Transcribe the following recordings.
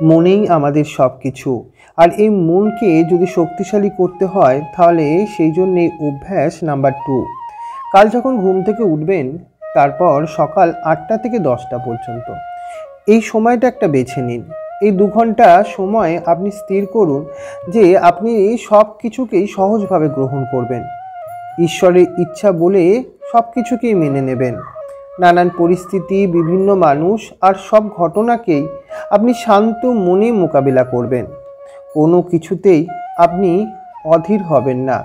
মনেই আমাদের সব কিছু। আর এই মনকে যদি শক্তিশালী করতে হয় তাহলে সেই জন্যে অভ্যাস নাম্বার 2। কাল যখন ঘুম থেকে উঠবেন তারপর সকাল 8টা থেকে 10টা পর্যন্ত এই সময়টা একটা বেছে নিন। এই 2 ঘন্টা সময় আপনি স্থির করুন যে আপনি সব কিছুকেই সহজভাবে গ্রহণ করবেন। ঈশ্বরের ইচ্ছা বলে সব কিছুকেই মেনে নেবেন। নানান পরিস্থিতি, বিভিন্ন মানুষ আর সব ঘটনাকেই আপনি শান্ত মনে মোকাবিলা করবেন। কোনো কিছুতেই আপনি অধীর হবেন না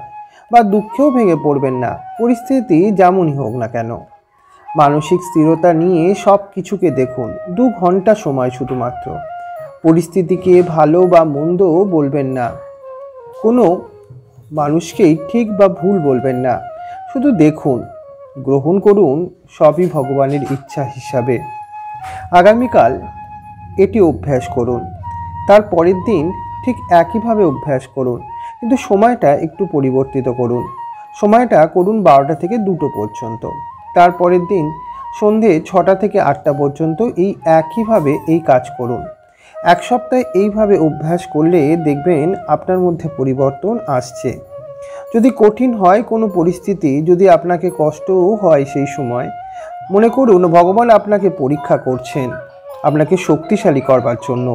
বা দুঃখেও ভেঙে পড়বেন না, পরিস্থিতি যেমনই হোক না কেন। মানসিক স্থিরতা নিয়ে সব কিছুকে দেখুন। 2 ঘন্টা সময় শুধুমাত্র। পরিস্থিতিকে ভালো বা মন্দ বলবেন না, কোনো মানুষকেই ঠিক বা ভুল বলবেন না, শুধু দেখুন, গ্রহণ করুন সবই ভগবানের ইচ্ছা হিসাবে। আগামীকাল এটি অভ্যাস করুন, তার পরের দিন ঠিক একইভাবে অভ্যাস করুন, কিন্তু সময়টা একটু পরিবর্তিত করুন। সময়টা করুন 12টা থেকে 2টো পর্যন্ত। তারপরের দিন সন্ধে 6টা থেকে 8টা পর্যন্ত এই একইভাবে এই কাজ করুন। 1 সপ্তাহে এইভাবে অভ্যাস করলে দেখবেন আপনার মধ্যে পরিবর্তন আসছে। যদি কঠিন হয় কোনো পরিস্থিতি, যদি আপনাকে কষ্টও হয় সেই সময়, মনে করুন ভগবান আপনাকে পরীক্ষা করছেন, আপনাকে শক্তিশালী করবার জন্য।